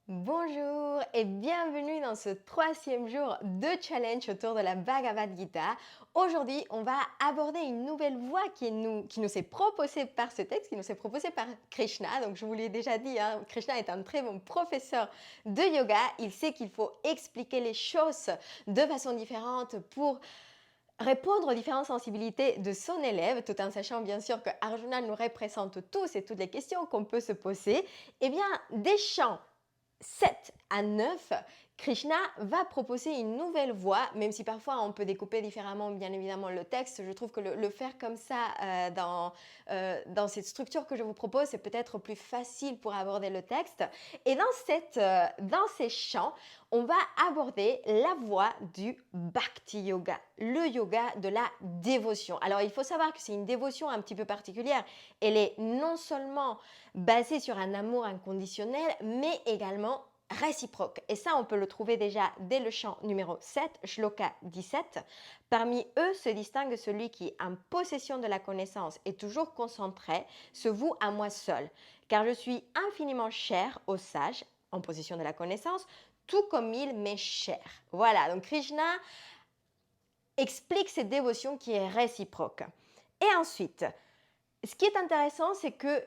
Bonjour et bienvenue dans ce troisième jour de challenge autour de la Bhagavad Gita. Aujourd'hui, on va aborder une nouvelle voie qui nous est proposée par ce texte, qui nous est proposée par Krishna. Donc, je vous l'ai déjà dit, hein, Krishna est un très bon professeur de yoga. Il sait qu'il faut expliquer les choses de façon différente pour répondre aux différentes sensibilités de son élève, tout en sachant bien sûr que Arjuna nous représente tous et toutes les questions qu'on peut se poser. Eh bien, des chants 7 à 9, Krishna va proposer une nouvelle voie, même si parfois on peut découper différemment bien évidemment le texte. Je trouve que le faire comme ça dans cette structure que je vous propose, c'est peut-être plus facile pour aborder le texte. Et dans ces chants, on va aborder la voie du Bhakti Yoga, le yoga de la dévotion. Alors il faut savoir que c'est une dévotion un petit peu particulière. Elle est non seulement basée sur un amour inconditionnel, mais également réciproque. Et ça, on peut le trouver déjà dès le chant numéro 7, shloka 17. Parmi eux se distingue celui qui, en possession de la connaissance, est toujours concentré, se voue à moi seul, car je suis infiniment cher aux sages, en possession de la connaissance, tout comme il m'est cher. Voilà, donc Krishna explique cette dévotion qui est réciproque. Et ensuite, ce qui est intéressant, c'est que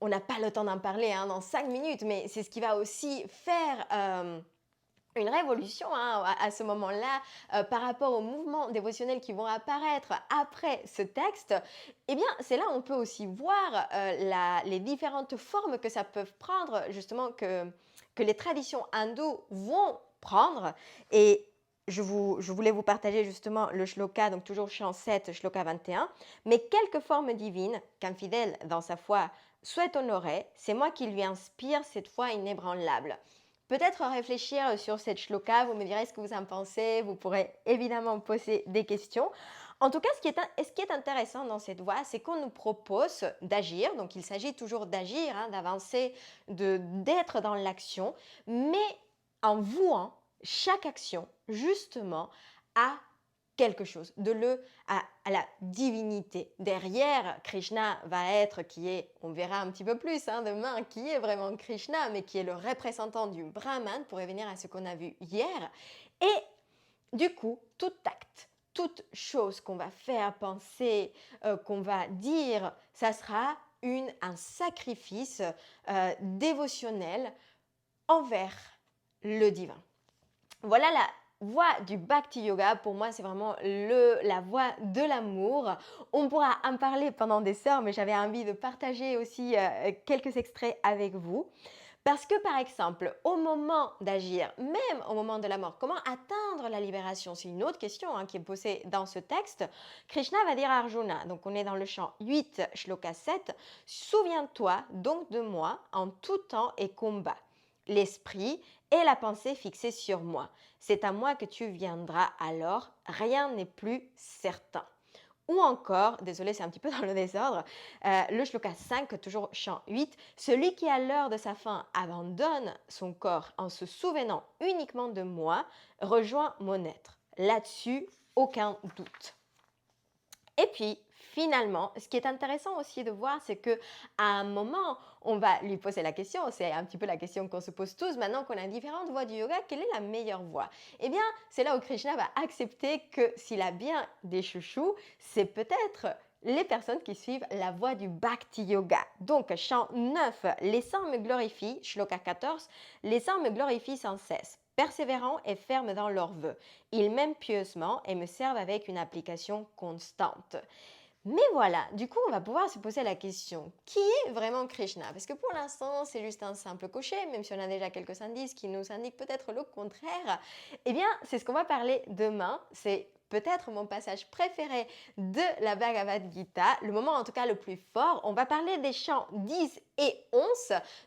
on n'a pas le temps d'en parler dans 5 minutes, mais c'est ce qui va aussi faire une révolution à ce moment-là par rapport aux mouvements dévotionnels qui vont apparaître après ce texte. Eh bien, c'est là où on peut aussi voir les différentes formes que ça peut prendre, justement, que les traditions hindoues vont prendre. Et je voulais vous partager justement le shloka, donc toujours chant 7, shloka 21. Mais quelques formes divines qu'un fidèle dans sa foi souhaite honorer, c'est moi qui lui inspire cette foi inébranlable. Peut-être réfléchir sur cette shloka, vous me direz ce que vous en pensez, vous pourrez évidemment poser des questions. En tout cas, ce qui est intéressant dans cette voie, c'est qu'on nous propose d'agir, donc il s'agit toujours d'agir, d'avancer, d'être dans l'action, mais en vouant chaque action justement à quelque chose, à la divinité. Derrière, Krishna va être on verra un petit peu plus demain, qui est vraiment Krishna, mais qui est le représentant du Brahman, pour revenir à ce qu'on a vu hier. Et du coup, tout acte, toute chose qu'on va faire, penser, qu'on va dire, ça sera un sacrifice dévotionnel envers le divin. Voilà la voie du Bhakti Yoga. Pour moi, c'est vraiment la voie de l'amour. On pourra en parler pendant des heures, mais j'avais envie de partager aussi quelques extraits avec vous. Parce que, par exemple, au moment d'agir, même au moment de la mort, comment atteindre la libération? C'est une autre question qui est posée dans ce texte. Krishna va dire à Arjuna, donc on est dans le chant 8, shloka 7, « Souviens-toi donc de moi en tout temps et combat. L'esprit et la pensée fixée sur moi. C'est à moi que tu viendras alors, rien n'est plus certain. » Ou encore, désolé, c'est un petit peu dans le désordre, le shloka 5, toujours chant 8, « Celui qui à l'heure de sa fin abandonne son corps en se souvenant uniquement de moi, rejoint mon être. » Là-dessus, aucun doute. Et puis, finalement, ce qui est intéressant aussi de voir, c'est qu'à un moment, on va lui poser la question, c'est un petit peu la question qu'on se pose tous, maintenant qu'on a différentes voies du yoga, quelle est la meilleure voie? Eh bien, c'est là où Krishna va accepter que s'il a bien des chouchous, c'est peut-être les personnes qui suivent la voie du Bhakti Yoga. Donc, chant 9, les saints me glorifient, shloka 14, les saints me glorifient sans cesse, persévérants et fermes dans leurs vœux. Ils m'aiment pieusement et me servent avec une application constante. Mais voilà, du coup, on va pouvoir se poser la question, qui est vraiment Krishna? Parce que pour l'instant, c'est juste un simple cocher, même si on a déjà quelques indices qui nous indiquent peut-être le contraire. Eh bien, c'est ce qu'on va parler demain. C'est peut-être mon passage préféré de la Bhagavad Gita, le moment en tout cas le plus fort. On va parler des chants 10 et 11.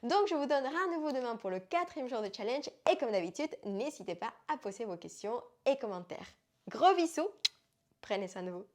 Donc, je vous donne rendez-vous demain pour le 4e jour de challenge. Et comme d'habitude, n'hésitez pas à poser vos questions et commentaires. Gros bisous, prenez soin de vous.